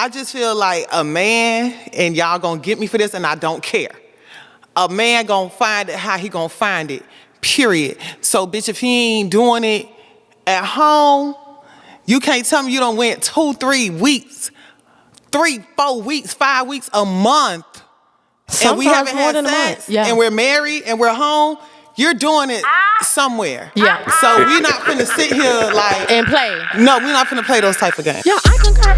I just feel like a man, and y'all gonna get me for this, and I don't care. A man gonna find it how he gonna find it, period. So, bitch, if he ain't doing it at home, you can't tell me you done went 2, 3 weeks, 3, 4 weeks, 5 weeks, a month, Sometimes and we haven't more had than a sex, month. Yeah. and we're married, and we're home. You're doing it somewhere. Yeah. So we're not finna sit here like... And play. No, we're not finna play those type of games. Yeah, I concur.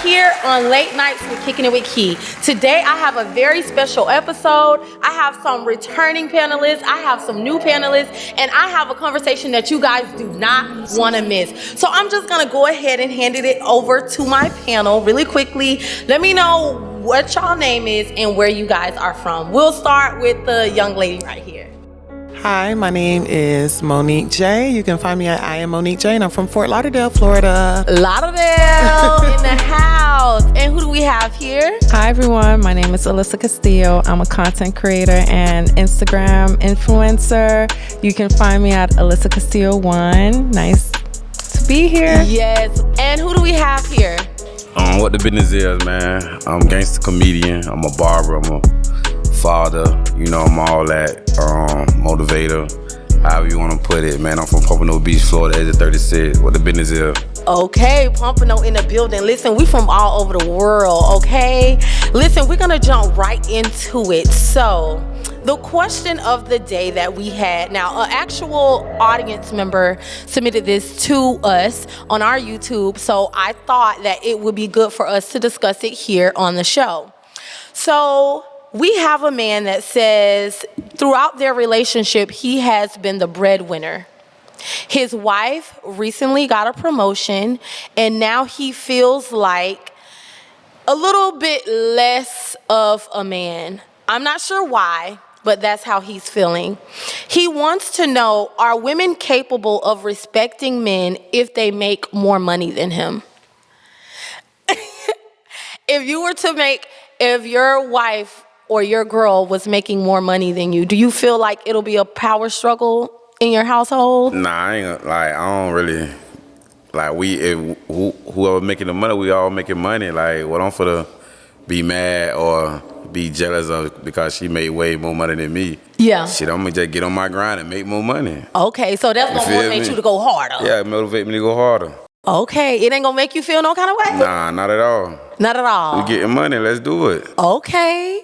Here on Late Nights with Kicking It with Key. Today I have a very special episode. I have some returning panelists, I have some new panelists, and I have a conversation that you guys do not want to miss. So I'm just gonna go ahead and hand it over to my panel really quickly. Let me know what y'all name is and where you guys are from. We'll start with the young lady right here. Hi, my name is Monique J. You can find me at I am Monique J, and I'm from Fort Lauderdale, Florida. Lauderdale in the house. And who do we have here? Hi everyone, my name is Alyssa Castillo. I'm a content creator and Instagram influencer. You can find me at Alyssa Castillo 1. Nice to be here. Yes. And who do we have here? What the business is, man. I'm a gangster comedian. I'm a barber. I'm a father. You know, I'm all that. Motivator. However you want to put it, man. I'm from Pompano Beach, Florida, age of 36. What the business is. Okay, Pompano in the building. Listen, we from all over the world, okay? Listen, we're gonna jump right into it. So, the question of the day that we had, now an actual audience member submitted this to us on our YouTube, so I thought that it would be good for us to discuss it here on the show. So, we have a man that says throughout their relationship, he has been the breadwinner. His wife recently got a promotion, and now he feels like a little bit less of a man. I'm not sure why, but that's how he's feeling. He wants to know, are women capable of respecting men if they make more money than him? If your wife or your girl was making more money than you, do you feel like it'll be a power struggle in your household? Nah, I ain't like, I don't really, like, whoever making the money, we all making money. Like, what I'm for to be mad or be jealous of because she made way more money than me. Yeah. Shit, I'm gonna just get on my grind and make more money. Okay, so that's gonna motivate you to go harder. Yeah, it motivate me to go harder. Okay, it ain't gonna make you feel no kind of way? Nah, not at all. Not at all. We getting money, let's do it. Okay.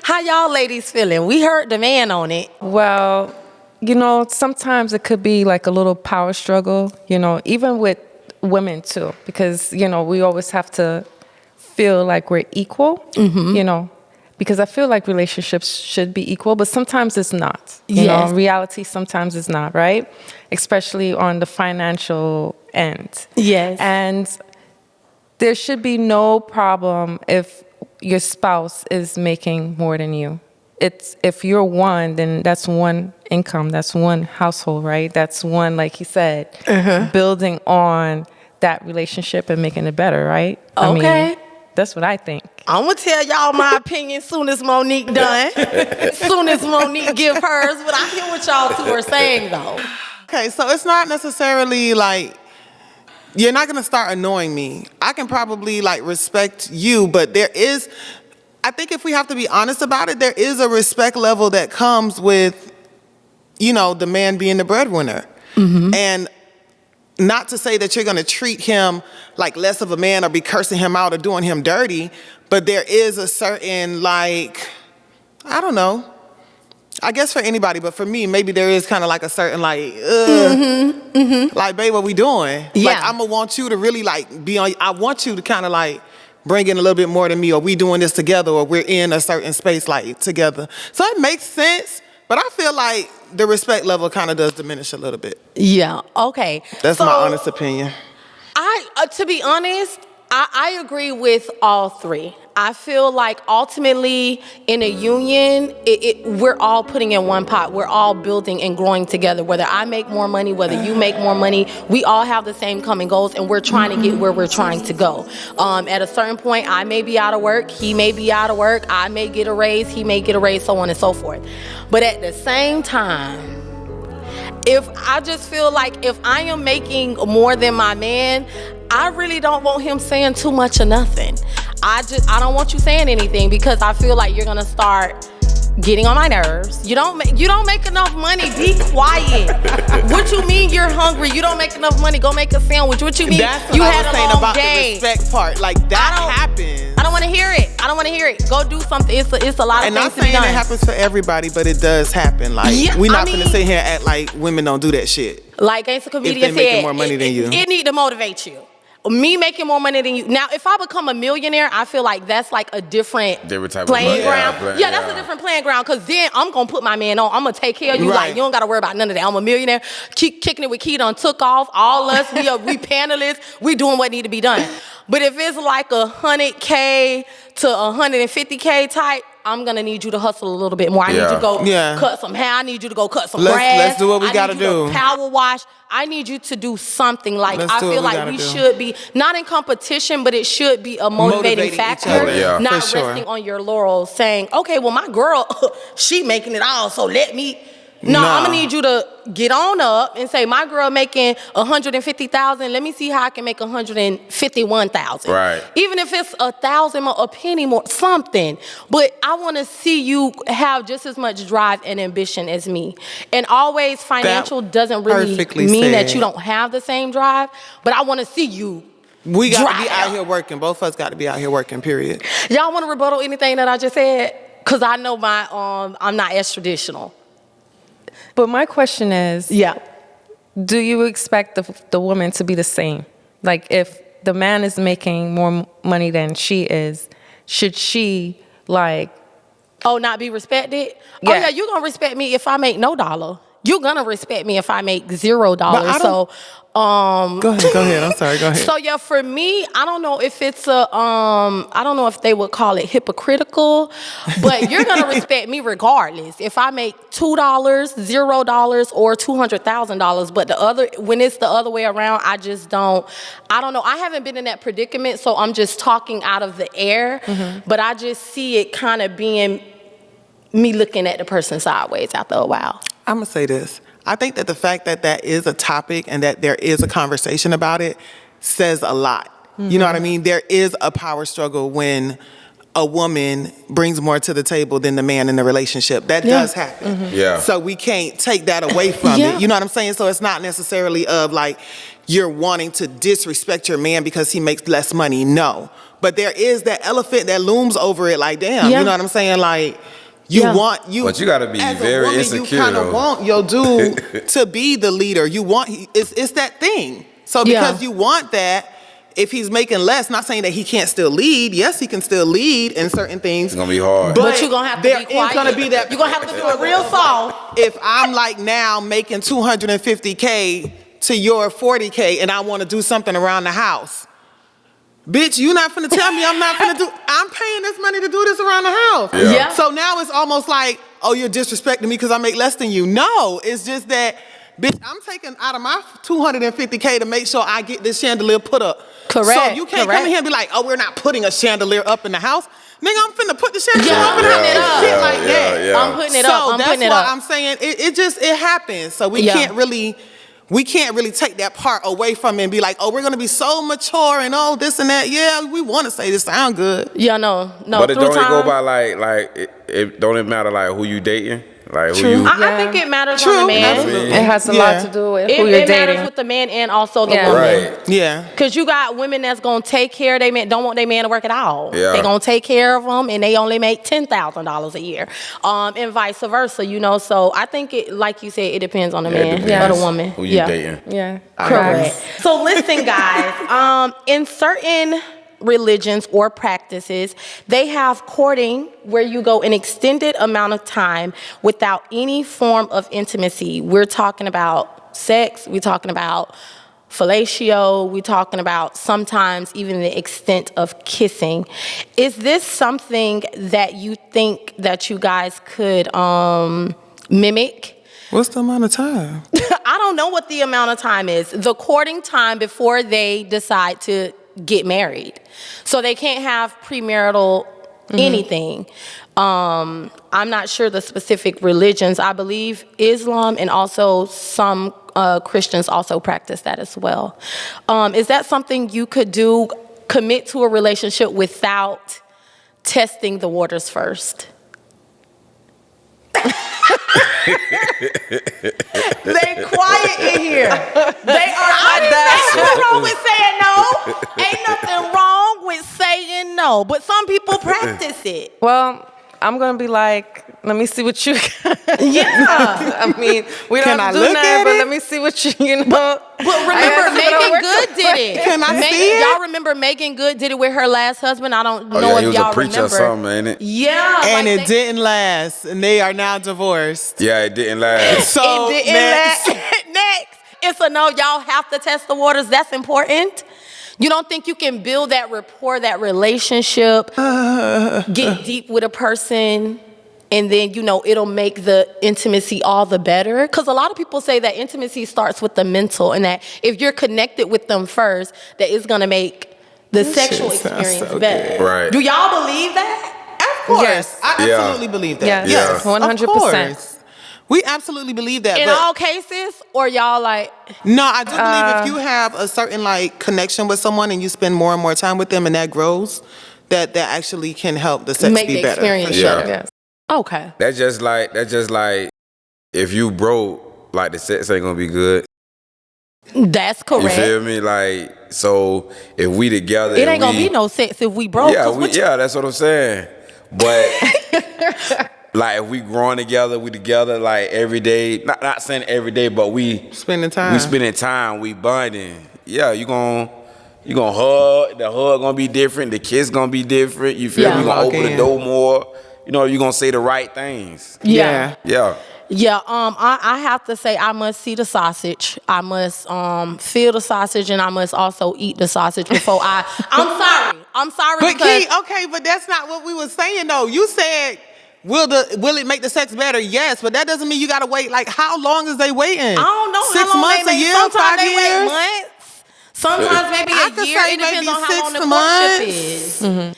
How y'all ladies feeling? We heard the man on it. Well, you know, sometimes it could be like a little power struggle, you know, even with women too, because, you know, we always have to feel like we're equal, you know, because I feel like relationships should be equal, but sometimes it's not. You know, reality sometimes is not, right? Especially on the financial end. Yes. And there should be no problem if your spouse is making more than you. It's if you're one, then that's one income, that's one household, right? That's one, like he said, building on that relationship and making it better, right? Okay. I mean, that's what I think. I'm gonna tell y'all my opinion soon as Monique done. Soon as Monique give hers, but I hear what y'all two are saying though. Okay, so it's not necessarily like, you're not gonna start annoying me. I can probably like respect you, but there is, I think if we have to be honest about it, there is a respect level that comes with, you know, the man being the breadwinner. And not to say that you're gonna treat him like less of a man or be cursing him out or doing him dirty, but there is a certain like, I don't know, I guess for anybody, but for me, maybe there is kind of like a certain like, like, babe, what we doing? Yeah. Like, I'm gonna want you to really like be on, I want you to kind of like bring in a little bit more than me, or we doing this together, or we're in a certain space like together. So it makes sense, but I feel like the respect level kind of does diminish a little bit. Yeah, okay. That's so, my honest opinion. To be honest, I agree with all three. I feel like ultimately in a union, we're all putting in one pot. We're all building and growing together. Whether I make more money, whether you make more money, we all have the same common goals, and we're trying to get where we're trying to go. At a certain point, I may be out of work, he may be out of work, I may get a raise, he may get a raise, so on and so forth. But at the same time, if I just feel like if I am making more than my man, I really don't want him saying too much or nothing. I don't want you saying anything, because I feel like you're gonna start getting on my nerves. You don't make enough money. Be quiet. What you mean you're hungry? You don't make enough money. Go make a sandwich. What you mean? That's what you I had was a saying long about day. the respect part. Like that happens. I don't want to hear it. I don't want to hear it. Go do something. It's a lot of And things not to be saying done. it happens for everybody, but it does happen. Like we're not gonna sit here and act like women don't do that shit. Like Gangsta Comedian if they making said, more money than you. It need to motivate you. Me making more money than you. Now, if I become a millionaire, I feel like that's like a different type playing of ground. Yeah, that's a different playing ground, because then I'm going to put my man on. I'm going to take care of you. Right. Like, you don't got to worry about none of that. I'm a millionaire. Keep kicking it with Key done took off. All us, we panelists. We doing what need to be done. But if it's like $100K to $150K type, I'm going to need you to hustle a little bit more. I need you to go cut some hair. I need you to go cut some grass. Let's do what we got to do. Power wash. I need you to do something. Like, I feel like we should be, not in competition, but it should be a motivating factor. Not resting on your laurels saying, okay, well, my girl, she making it all, so let me. No, I'm gonna need you to get on up and say, my girl making $150,000. Let me see how I can make $151,000. Right. Even if it's $1,000 more, a penny more, something. But I want to see you have just as much drive and ambition as me. And always, financial doesn't really mean that you don't have the same drive. But I want to see you. We got to be out here working. Both of us got to be out here working. Period. Y'all want to rebuttal anything that I just said? Because I know I'm not as traditional. But my question is, do you expect the woman to be the same? Like, if the man is making more money than she is, should she, like... Oh, not be respected? Yeah. Oh, yeah, you're going to respect me if I make no dollar. You're going to respect me if I make $0. So... Go ahead. I'm sorry. Go ahead. So yeah, for me, I don't know if it's I don't know if they would call it hypocritical, but you're gonna respect me regardless. If I make $2, $0, or $200,000, but when it's the other way around, I don't know. I haven't been in that predicament, so I'm just talking out of the air. But I just see it kind of being me looking at the person sideways after a while. I'm gonna say this. I think that the fact that that is a topic and that there is a conversation about it says a lot. You know what I mean? There is a power struggle when a woman brings more to the table than the man in the relationship. That does happen. So we can't take that away from it. You know what I'm saying? So it's not necessarily of like you're wanting to disrespect your man because he makes less money. No. But there is that elephant that looms over it like, damn, you know what I'm saying? Like, but you gotta be as very a woman, insecure. You kind of want your dude to be the leader. You want it's that thing. So because you want that, if he's making less, not saying that he can't still lead. Yes, he can still lead in certain things. It's gonna be hard. But you're gonna have to be quiet. There is gonna be that. You're gonna have to do it real soft. If I'm like now making $250K to your $40K, and I want to do something around the house. Bitch, you not finna tell me I'm paying this money to do this around the house. So now it's almost like, oh, you're disrespecting me because I make less than you. No, it's just that, bitch, I'm taking out of my $250K to make sure I get this chandelier put up. Correct. So you can't come in here and be like, oh, we're not putting a chandelier up in the house. Nigga, I'm finna put the chandelier up in the house. Shit like that. I'm putting it up. So that's why I'm saying it happens. So we can't really take that part away from it and be like, oh, we're going to be so mature and oh, this and that. Yeah, we want to say this sound good. Yeah, no. But it don't go by it don't matter like who you dating? Like who you? I think it matters on the man. Absolutely. It has a lot to do with who you're It dating. matters with the man and also the woman. Right. Yeah. Because you got women that's going to take care of their man, don't want their man to work at all. Yeah. They're going to take care of them and they only make $10,000 a year. And vice versa, you know. So I think like you said, it depends on the man or the woman. Who you dating? Yeah. Correct. So listen, guys, in certain religions or practices, they have courting where you go an extended amount of time without any form of intimacy. We're talking about sex, we're talking about fellatio. We're talking about sometimes even the extent of kissing. Is this something that you think that you guys could mimic? What's the amount of time? I don't know what the amount of time is. The courting time before they decide to get married. So they can't have premarital anything. I'm not sure the specific religions. I believe Islam and also some Christians also practice that as well. Is that something you could do, commit to a relationship without testing the waters first? They quiet in here. They are not that. Ain't nothing wrong with saying no. Ain't nothing wrong with saying no. But some people practice it. Well, I'm gonna be like, let me see what you got. Yeah. I mean, we don't Can have I to do look nothing, at but it? let me see what you know. But remember, Megan Good did it. Can I see it? Y'all remember Megan Good did it with her last husband? I don't know yeah, he if was y'all a preacher remember. or something, ain't it? Yeah. And like it didn't last, and they are now divorced. Yeah, it didn't last. So It didn't next, last. Next. It's a no. Y'all have to test the waters. That's important. You don't think you can build that rapport, that relationship, get deep with a person, and then, it'll make the intimacy all the better? Because a lot of people say that intimacy starts with the mental, and that if you're connected with them first, that it's going to make the sexual shit sounds experience so better. good. Right. Do y'all believe that? of course, Yes. I Yeah. absolutely believe that. Yes. Yes, 100%. Of course. We absolutely believe that. In but all cases? Or y'all like... no, I do believe if you have a certain connection with someone and you spend more and more time with them and that grows, that actually can help the sex Make be the better. experience for sure. better. Yes. Okay. That's just like if you broke, like the sex ain't gonna be good. That's You correct. feel me? Like, so if we together, It ain't gonna be no sex if we broke. Yeah, 'cause that's what I'm saying. But like if we growing together, we together like every day. Not saying every day, but we Spending time. We spending time. We bonding. Yeah, you gonna hug. The hug gonna be different. The kiss gonna be different. You feel Yeah. me? You gonna Lock open in. the door more. You gonna say the right things. Yeah. Yeah. Yeah, I have to say I must see the sausage. I must feel the sausage, and I must also eat the sausage before I'm sorry But because Key, okay, but that's not what we were saying though. You said, will it make the sex better? Yes, but that doesn't mean you gotta wait. Like, how long is they waiting? I don't know 6 how long months, they a wait. year, Sometimes 5 they years? wait months. Sometimes maybe I a could year. say It depends maybe on how long 6 the months. courtship is.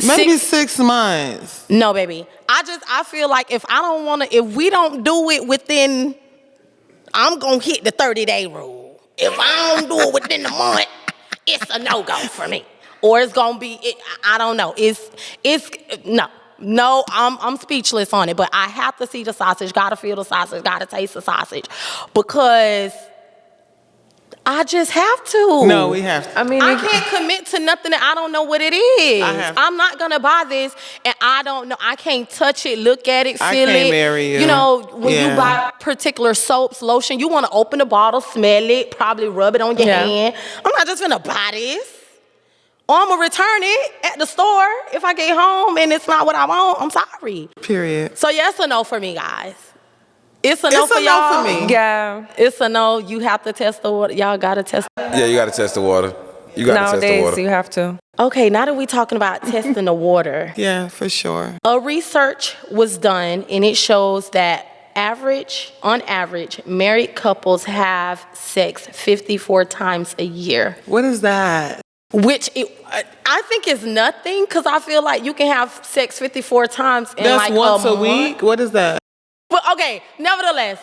Maybe Six- 6 months. No, baby. I feel like if we don't do it within, I'm gonna hit the 30-day rule. If I don't do it within a month, it's a no-go for me. Or it's gonna be, I don't know. No, I'm speechless on it, but I have to see the sausage, gotta feel the sausage, gotta taste the sausage, because I just have to. No, we have to. I mean, I can't commit to nothing that I don't know what it is. I have- I'm not gonna buy this, and I don't know. I can't touch it, look at it, I feel can't it. marry you. You know, when Yeah. you buy particular soaps, lotion, you want to open the bottle, smell it, probably rub it on your Yeah. hand. I'm not just gonna buy this. Or I'm gonna return it at the store if I get home and it's not what I want. I'm sorry. Period. So yes or no for me, guys. It's a no It's for a no y'all. for me. yeah. It's a no. You have to test the water. Y'all gotta test. Yeah, you gotta test the water. You gotta test the Nowadays, water. you have to. Okay, now that we're talking about testing the water, Yeah, for sure. a research was done and it shows that on average, married couples have sex 54 times a year, What is that? which I think is nothing, because I feel like you can have sex 54 times in That's like once a month. week? What is that? But okay, nevertheless,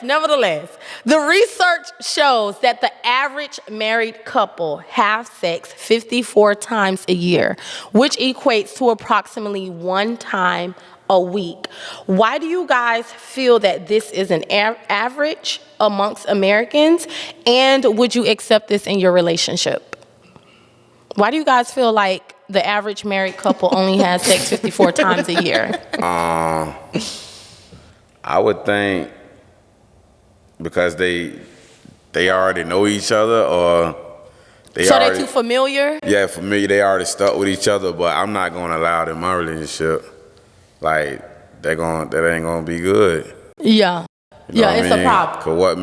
the research shows that the average married couple have sex 54 times a year, which equates to approximately 1 time a week. Why do you guys feel that this is an average amongst Americans? And would you accept this in your relationship? Why do you guys feel like the average married couple only has sex 54 times a year? I would think because they already know each other, or they Too familiar? Yeah, for me, they already stuck with each other, but I'm not gonna allow it in my relationship. Like, that ain't gonna be good. Yeah. You know Yeah, what it's I a mean? problem. Cause what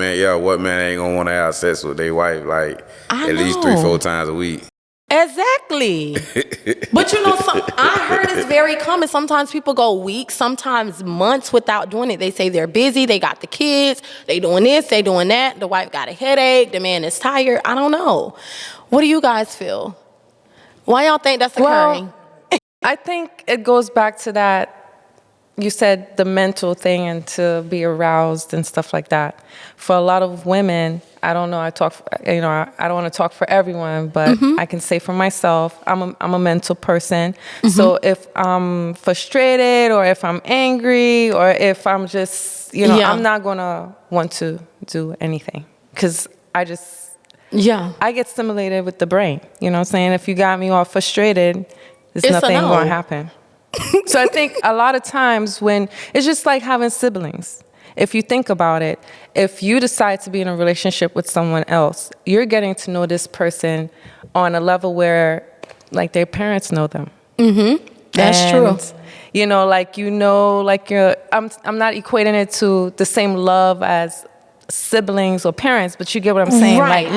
man ain't gonna want to have sex with their wife like I at least know. 3-4 times a week? Exactly. But you know, I heard it's very common. Sometimes people go weeks, sometimes months without doing it. They say they're busy, they got the kids, they doing this, they doing that. The wife got a headache, the man is tired. I don't know. What do you guys feel? Why y'all think that's occurring? Well, I think it goes back to that. You said the mental thing and to be aroused and stuff like that. For a lot of women, I don't know. I don't want to talk for everyone, but I can say for myself, I'm a mental person. So if I'm frustrated or if I'm angry or if I'm just, I'm not gonna want to do anything because I get stimulated with the brain. You know what I'm saying? If you got me all frustrated, there's nothing gonna happen. So I think a lot of times when it's just like having siblings. If you think about it, if you decide to be in a relationship with someone else, you're getting to know this person on a level where like their parents know them. That's true. I'm not equating it to the same love as siblings or parents, but you get what I'm saying. Right.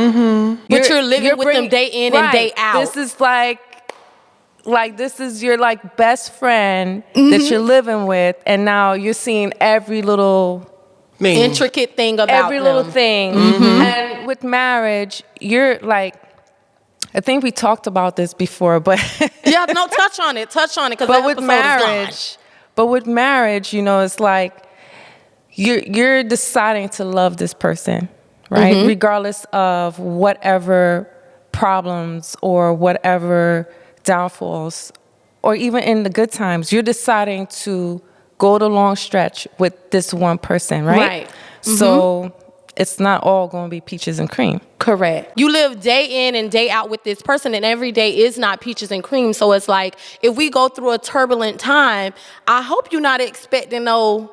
But you're living with them day in and day out. This is this is your like best friend that you're living with, and now you're seeing every little intricate thing about every them. little thing. And with marriage, you're like, I think we talked about this before, but touch on it because with marriage, it's like you're deciding to love this person, right? Regardless of whatever problems or whatever downfalls, or even in the good times, you're deciding to go the long stretch with this one person, right? So it's not all going to be peaches and cream. Correct. You live day in and day out with this person, and every day is not peaches and cream. So it's like, if we go through a turbulent time, I hope you're not expecting no.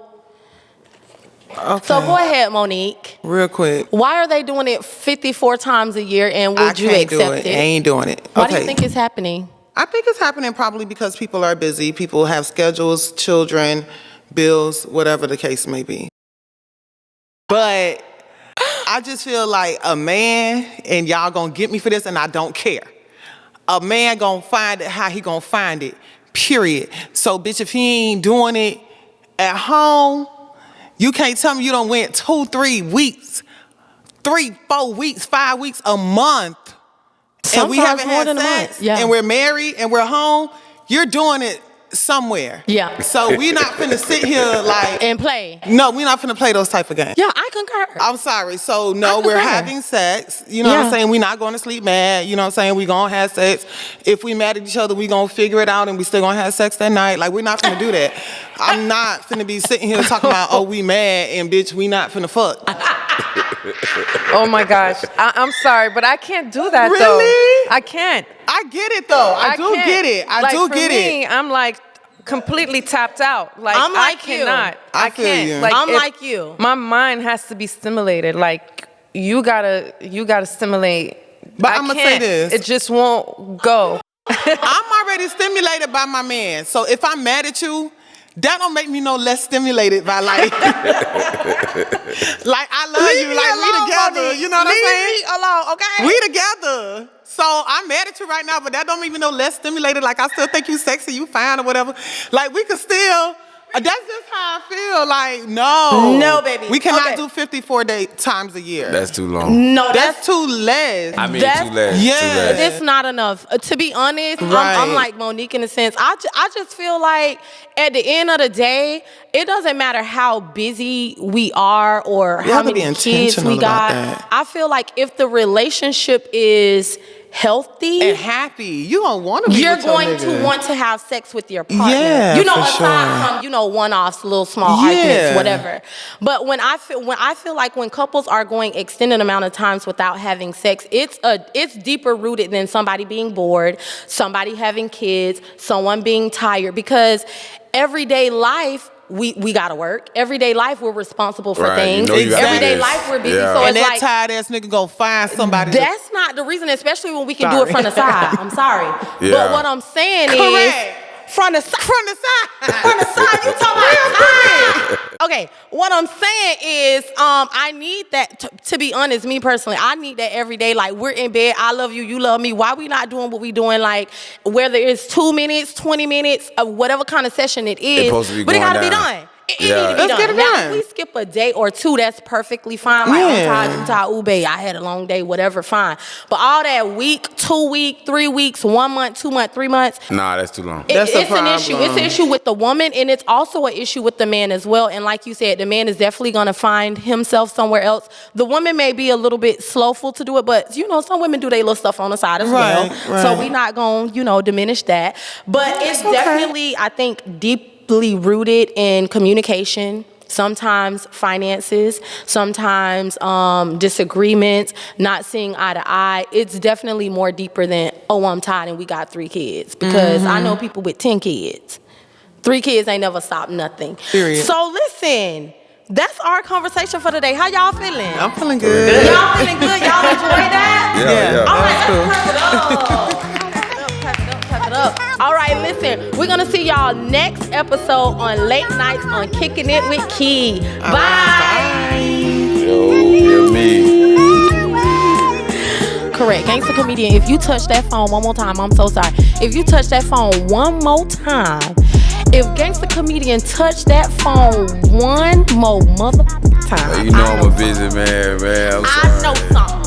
Okay. So go ahead, Monique. Real quick. Why are they doing it 54 times a year, and would you accept it? I ain't doing it. Why do you think it's happening? I think it's happening probably because people are busy. People have schedules, children, bills, whatever the case may be. But I just feel like a man, and y'all gonna get me for this, and I don't care. A man gonna find it how he gonna find it, period. So, bitch, if he ain't doing it at home, you can't tell me you done went 2-3 weeks, 3-4 weeks, 5 weeks, a month. Sometimes and we haven't more had than sex, a month. and we're married, and we're home, you're doing it somewhere. Yeah. So we're not finna sit here like... And play. No, we're not finna play those type of games. Yeah, I concur. I'm sorry. So, no, we're having sex. You know what I'm saying? We're not going to sleep mad. You know what I'm saying? We're going to have sex. If we mad at each other, we're going to figure it out, and we still going to have sex that night. Like, we're not finna do that. I'm not finna be sitting here talking about, oh, we mad, and bitch, we not finna fuck. Oh my gosh. I'm sorry, but I can't do that Really? though. I can't. I get it though. I do can't. get it. I like, do for get me, it. I'm like completely tapped out. Like I'm like I cannot. I feel can't. you. Like, I'm like you. My mind has to be stimulated. Like you gotta stimulate. But I I'ma say can't. this. It just won't go. I'm already stimulated by my man. So if I'm mad at you, that don't make me no less stimulated by like, like I love Leave you, me like alone, we together. Monique. You know what I'm saying? Leave me alone, okay? We together. So I'm mad at you right now, but that don't make me no less stimulated. Like I still think you sexy, you fine or whatever. Like we could still. That's just how I feel. Like No, baby. we cannot Okay. do 54 times a year. That's too long. No, That's too less. I mean, that's- too less. Yeah. Too less. It's not enough. To be honest, Right. I'm like Monique in a sense. I just feel like at the end of the day, it doesn't matter how busy we are or You how have to be many kids intentional we got. about that. I feel like if the relationship is healthy and happy. You don't want to be you're with your going to nigga. want to have sex with your partner. Yeah, you know, for aside sure. from, one-offs, little small Yeah. arguments, whatever. But when I feel like when couples are going extended amount of times without having sex, it's deeper rooted than somebody being bored, somebody having kids, someone being tired, because everyday life we gotta work. Everyday life we're responsible for Right, things. you got Everyday this. life we're busy. Yeah. So And it's that like tired ass nigga gonna find somebody. that's not the reason, especially when we can do it from the side. I'm sorry. Yeah. But what I'm saying Correct. is from the side. From the side. From the side, you talking about time. Okay, what I'm saying is, I need that, to be honest, me personally, I need that every day. Like, we're in bed, I love you, you love me. Why we not doing what we doing? Like, whether it's 2 minutes, 20 minutes, whatever kind of session it is, but it gotta be done. It need to be Let's done. get it Now, done. if we skip a day or two, that's perfectly fine. Like, I'm tired, ube, I had a long day, whatever, fine. But all that week, 2 weeks, 3 weeks, 1 month, 2 months, 3 months. Nah, that's too long. That's It's a an issue. It's an issue with the woman, and it's also an issue with the man as well. And like you said, the man is definitely going to find himself somewhere else. The woman may be a little bit slowful to do it, but, you know, some women do their little stuff on the side as well. Right. So we not going to, you know, diminish that. But it's definitely, I think, deeply rooted in communication. Sometimes finances, sometimes disagreements, not seeing eye to eye. It's definitely more deeper than, oh, I'm tired and we got 3 kids. Because I know people with 10 kids. 3 kids ain't never stopped nothing. Period. So listen, that's our conversation for today. How y'all feeling? I'm feeling good. Y'all feeling good? Y'all enjoy that? Yeah. All right, That's let's clap it up. Clap it up. All right, listen, we're gonna see y'all next episode on Late Nights on Kicking It with Key. Bye. Yo, me. Correct. Gangsta Comedian, if you touch that phone one more time, I'm so sorry. If you touch that phone one more time, if Gangsta Comedian touch that phone one more mother time, You know I'm a busy man. I know something.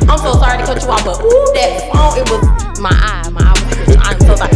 I'm so sorry to cut you off, but ooh, that phone, it was my eye. I'm so sorry.